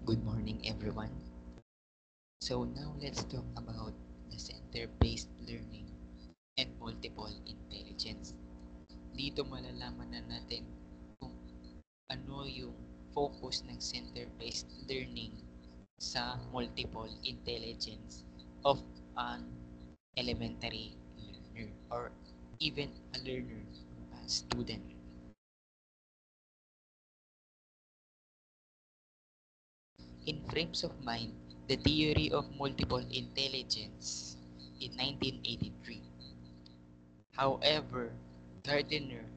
Good morning, everyone. So now let's talk about the center-based learning and multiple intelligence. Dito malalaman na natin kung ano yung focus ng center-based learning sa multiple intelligence of an elementary learner or even a learner, a student. In frames of mind, the theory of multiple intelligence in 1983. However, Gardner,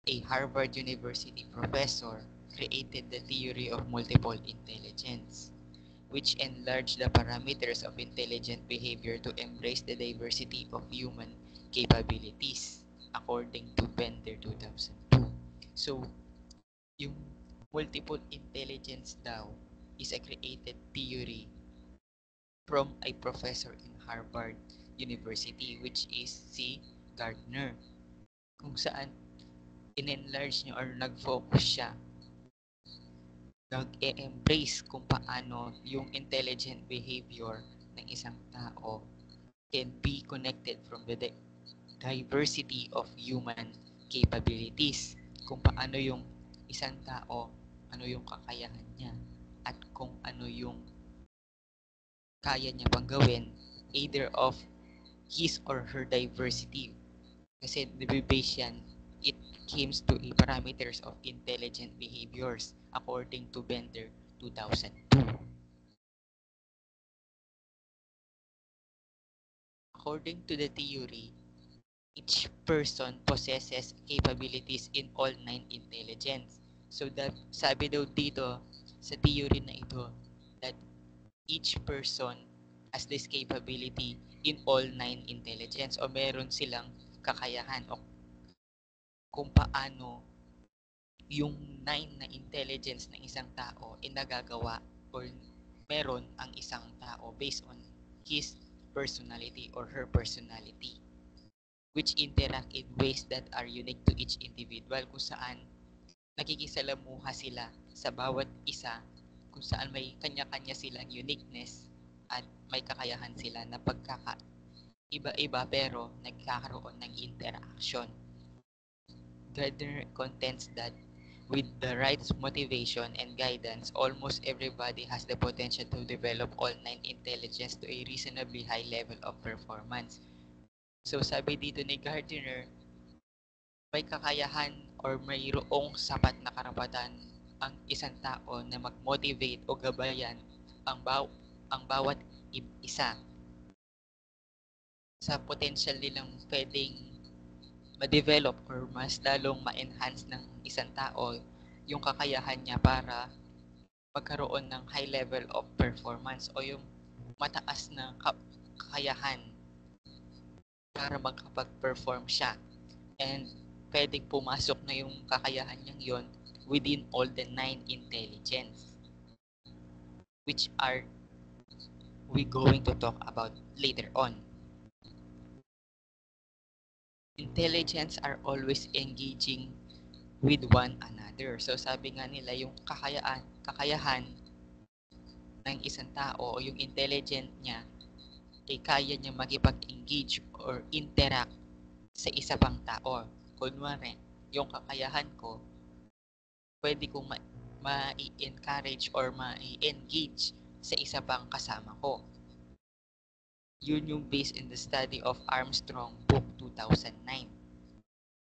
a Harvard University professor, created the theory of multiple intelligence, which enlarged the parameters of intelligent behavior to embrace the diversity of human capabilities, according to Bender 2002. So, yung multiple intelligence daw is a created theory from a professor in Harvard University, which is si Gardner, kung saan in-enlarge niya or nag-focus siya, nag-embrace kung paano yung intelligent behavior ng isang tao can be connected from the diversity of human capabilities. Kung paano yung isang tao, ano yung kakayahan niya, at kung ano yung kaya niya pang gawin, either of his or her diversity. Kasi nabibase yan, it comes to a parameters of intelligent behaviors according to Bender 2002. According to the theory, each person possesses capabilities in all nine intelligence. So that sabi daw dito sa theory na ito that each person has this capability in all nine intelligence o meron silang kakayahan o kung paano yung nine na intelligence ng isang tao ay nagagawa or meron ang isang tao based on his personality or her personality, which interact in ways that are unique to each individual, kung saan nakikisalamuha sila sa bawat isa, kung saan may kanya-kanya silang uniqueness at may kakayahan sila na pagkaka iba-iba pero nagkakaroon ng interaction. Gardner contends that with the right motivation and guidance, almost everybody has the potential to develop all nine intelligence to a reasonably high level of performance. So sabi dito ni Gardner, may kakayahan or mayroong sapat na karapatan ang isang tao na mag-motivate o gabayan ang bawat isa sa potential nilang pwedeng ma-develop or mas lalong ma-enhance ng isang tao yung kakayahan niya para magkaroon ng high level of performance o yung mataas na kakayahan para makapag-perform siya. And pwedeng pumasok na yung kakayahan niyang yon within all the nine intelligence, which are we going to talk about later on. Intelligence are always engaging with one another. So sabi nga nila yung kakayahan ng isang tao o yung intelligent niya ay kaya niya makipag-engage or interact sa isa pang tao. Kunwari, yung kakayahan ko, pwede kong ma-encourage or ma-engage sa isa pang kasama ko. Yun yung based in the study of Armstrong, book 2009.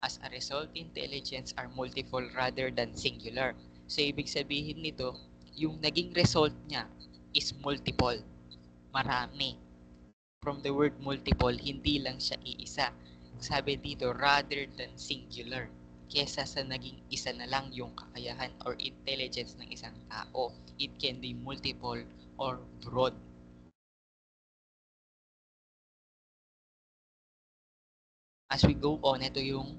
As a result, intelligence are multiple rather than singular. So, ibig sabihin nito, yung naging result niya is multiple. Marami. From the word multiple, hindi lang siya iisa. Sabi dito, rather than singular. Kesa sa naging isa na lang yung kakayahan or intelligence ng isang tao. It can be multiple or broad. As we go on, ito yung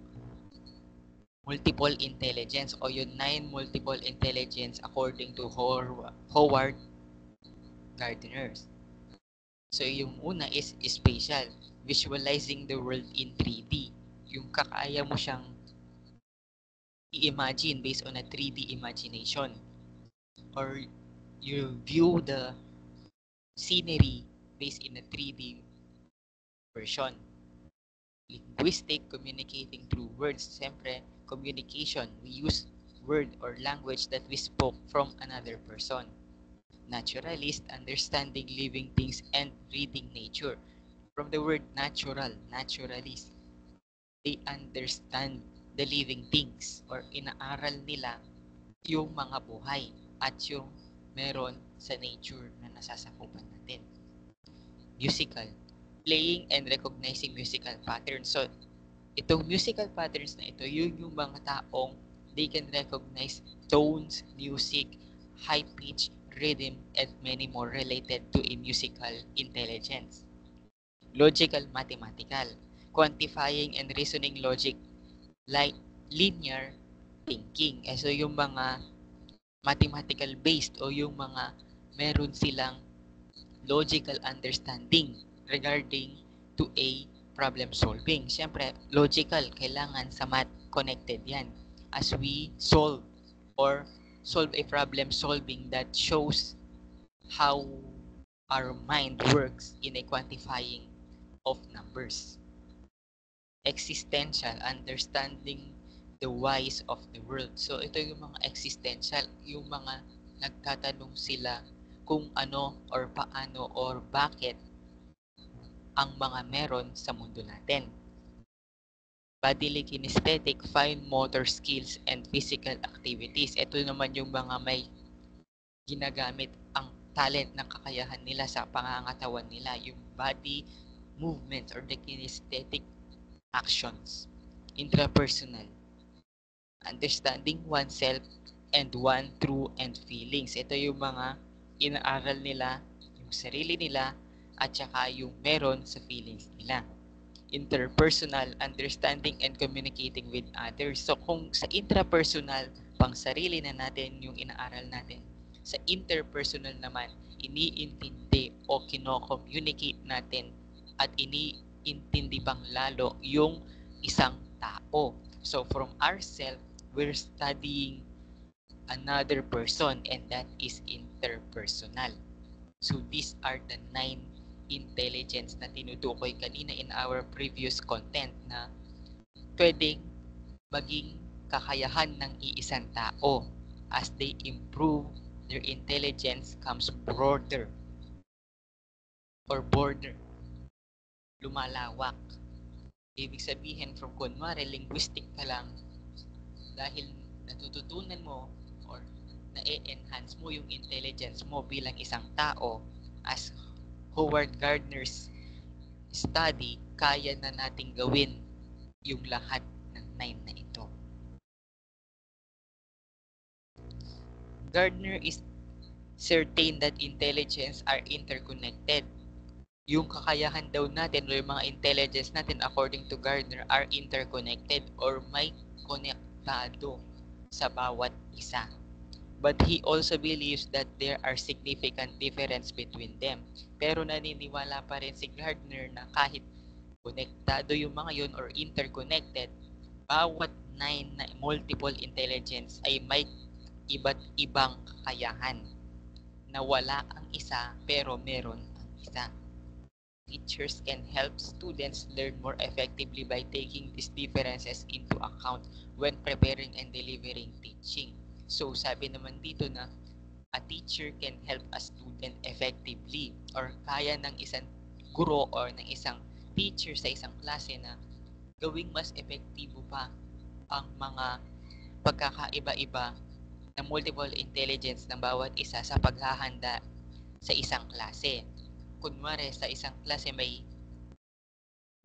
multiple intelligence o yung 9 multiple intelligence according to Howard Gardner. So yung una is spatial, visualizing the world in 3D. Yung kakaya mo siyang i-imagine based on a 3D imagination. Or you view the scenery based in a 3D version. Linguistic, communicating through words. Siyempre, communication, we use word or language that we spoke from another person. Naturalist, understanding living things and reading nature. From the word natural, naturalist, they understand the living things or inaaral nila yung mga buhay at yung meron sa nature na nasasakupan natin. Musical, playing and recognizing musical patterns. So, itong musical patterns na ito, yun yung mga taong they can recognize tones, music, high pitch, rhythm, and many more related to a musical intelligence. Logical, mathematical, quantifying and reasoning logic, like linear thinking. So, yung mga mathematical based o yung mga meron silang logical understanding regarding to a problem solving. Siyempre, logical, kailangan sa math connected yan. As we solve or solve a problem solving that shows how our mind works in a quantifying of numbers. Existential, understanding the whys of the world. So, ito yung mga existential, yung mga nagtatanong sila kung ano or paano or bakit ang mga meron sa mundo natin. Bodily kinesthetic, fine motor skills, and physical activities. Ito naman yung mga may ginagamit ang talent ng kakayahan nila sa pangangatawan nila, yung body movements or the kinesthetic actions. Intrapersonal, understanding oneself and one through and feelings. Ito yung mga inaaral nila, yung sarili nila, at saka yung meron sa feelings nila. Interpersonal, understanding and communicating with others. So kung sa intrapersonal, pang sarili na natin yung inaaral natin, sa interpersonal naman, iniintindi o kino-communicate natin at iniintindi pang lalo yung isang tao. So from ourselves, we're studying another person and that is interpersonal. So these are the 9 intelligence na tinutukoy kanina in our previous content na pwedeng maging kakayahan ng iisang tao. As they improve, their intelligence comes broader or border, lumalawak. Ibig sabihin from kunwari linguistic ka lang, dahil natututunan mo or na-enhance mo yung intelligence mo bilang isang tao, as Howard Gardner's study, kaya na nating gawin yung lahat ng 9 na ito. Gardner is certain that intelligence are interconnected. Yung kakayahan daw natin o yung mga intelligence natin according to Gardner are interconnected or may konektado sa bawat isa. But he also believes that there are significant difference between them. Pero naniniwala pa rin si Gardner na kahit konektado yung mga yun or interconnected, bawat 9 na multiple intelligence ay may iba't ibang kakayahan na wala ang isa pero meron ang isa. Teachers can help students learn more effectively by taking these differences into account when preparing and delivering teaching. So, sabi naman dito na a teacher can help a student effectively or kaya ng isang guro or ng isang teacher sa isang klase na gawing mas epektibo pa ang mga pagkakaiba-iba na multiple intelligence ng bawat isa sa paghahanda sa isang klase. Kunwari, sa isang klase may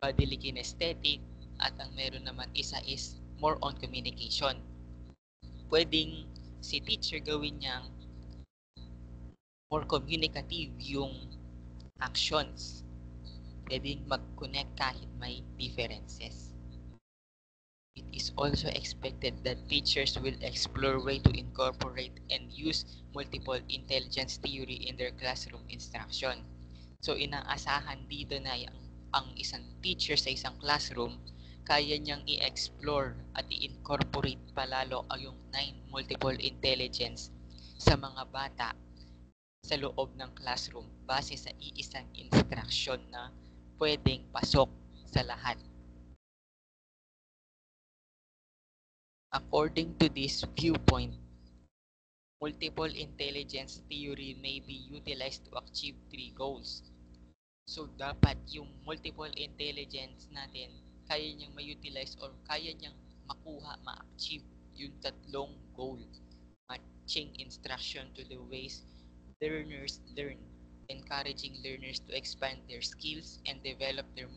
bodily kinesthetic at ang meron naman isa is more on communication. Pwedeng si teacher gawin niyang more communicative yung actions. Pwedeng mag-connect kahit may differences. It is also expected that teachers will explore ways to incorporate and use multiple intelligence theory in their classroom instruction. So, inaasahan dito na ang isang teacher sa isang classroom, kaya niyang i-explore at i-incorporate palalo ang yung 9 multiple intelligence sa mga bata sa loob ng classroom base sa iisang instruction na pwedeng pasok sa lahat. According to this viewpoint, multiple intelligence theory may be utilized to achieve three goals. So, dapat yung multiple intelligence natin, kaya niyang ma-utilize or kaya niyang makuha, ma-achieve yung tatlong goal. Matching instruction to the ways learners learn, encouraging learners to expand their skills and develop their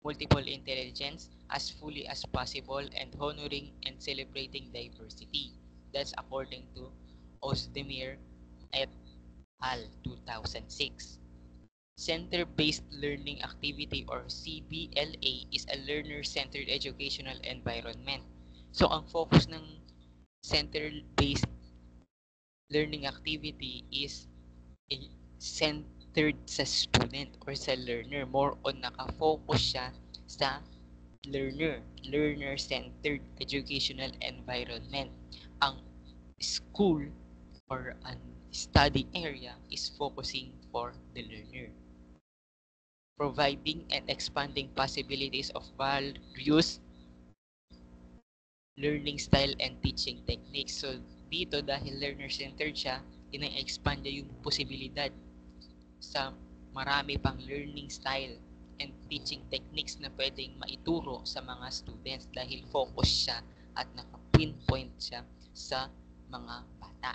multiple intelligence as fully as possible, and honoring and celebrating diversity. That's according to Ozdemir et al. 2006. Center-Based Learning Activity or CBLA is a learner-centered educational environment. So, ang focus ng center-based learning activity is centered sa student or sa learner. More on nakafocus siya sa learner. Learner-centered educational environment. Ang school or an study area is focusing for the learner, providing and expanding possibilities of various learning style and teaching techniques. So, dito dahil learner-centered siya, ina-expand niya yung posibilidad sa marami pang learning style and teaching techniques na pwedeng maituro sa mga students dahil focus siya at naka-pinpoint siya sa mga bata.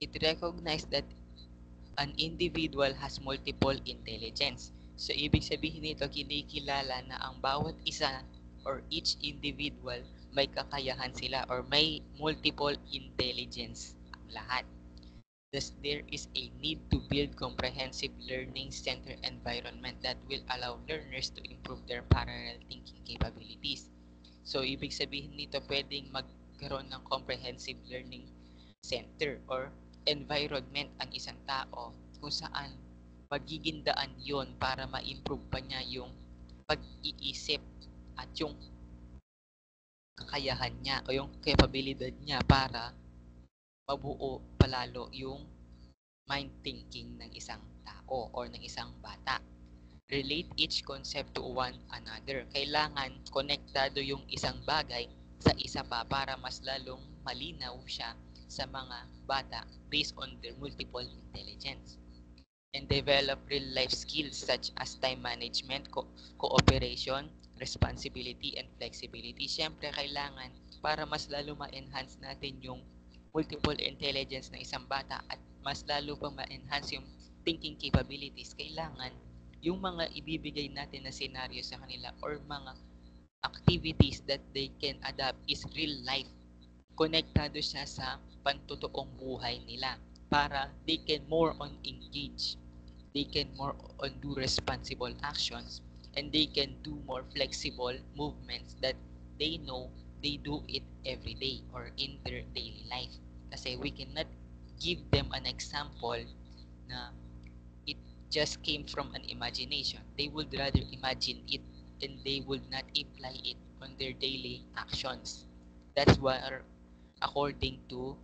It recognizes that an individual has multiple intelligence. So, ibig sabihin nito, kinikilala na ang bawat isa or each individual may kakayahan sila or may multiple intelligence ang lahat. Thus, there is a need to build comprehensive learning center environment that will allow learners to improve their parallel thinking capabilities. So, ibig sabihin nito, pwedeng magkaroon ng comprehensive learning center or environment ang isang tao kung saan magiging daan yon para ma-improve pa niya yung pag-iisip at yung kakayahan niya o yung capability niya para mabuo palalo yung mind thinking ng isang tao or ng isang bata. Relate each concept to one another. Kailangan konektado yung isang bagay sa isa pa para mas lalong malinaw siya sa mga bata based on their multiple intelligence. And develop real-life skills such as time management, cooperation, responsibility, and flexibility. Siyempre, kailangan para mas lalo ma-enhance natin yung multiple intelligence ng isang bata at mas lalo pang ma-enhance yung thinking capabilities, kailangan yung mga ibibigay natin na scenario sa kanila or mga activities that they can adapt is real life. Konektado siya sa pantotoong buhay nila para they can more on engage, they can more on do responsible actions, and they can do more flexible movements that they know they do it every day or in their daily life. Kasi we cannot give them an example na it just came from an imagination. They would rather imagine it and they would not apply it on their daily actions. That's what according to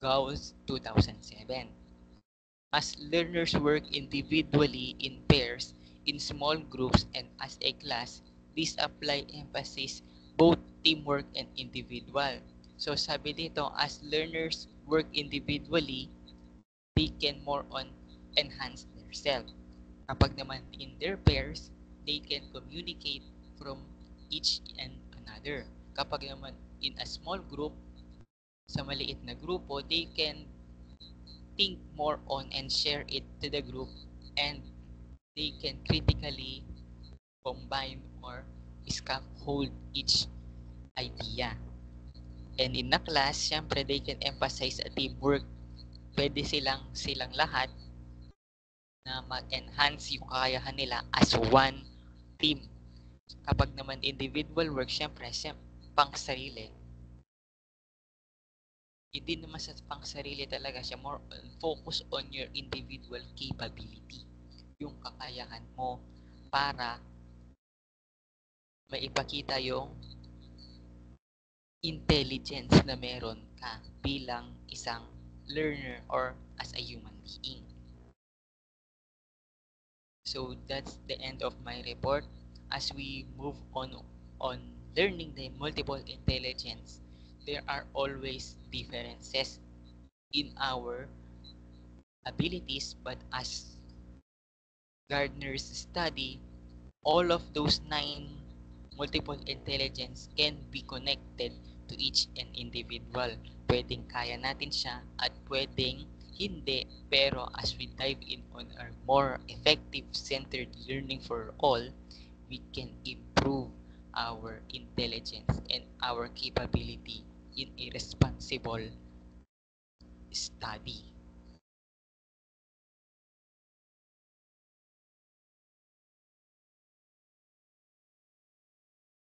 Gauss 2007. As learners work individually in pairs, in small groups, and as a class, this apply emphasis both teamwork and individual. So sabi dito, as learners work individually, they can more on enhance themselves. Kapag naman in their pairs, they can communicate from each and another. Kapag naman in a small group, sa maliit na grupo, they can think more on and share it to the group, and they can critically combine or scaffold each idea. And in a class, syempre they can emphasize a teamwork. Pwede silang lahat na mag-enhance yung kakayahan nila as one team. Kapag naman individual work, syempre pang sarili. Hindi naman sa pang sarili talaga siya, more on focus on your individual capability. Yung kakayahan mo para maipakita yung intelligence na meron ka bilang isang learner or as a human being. So that's the end of my report. As we move on learning the multiple intelligence, there are always differences in our abilities, but as Gardner's study, all of those 9 multiple intelligence can be connected to each and individual. Pwedeng kaya natin siya at pwedeng hindi. Pero as we dive in on our more effective centered learning for all, we can improve our intelligence and our capability in a responsible study.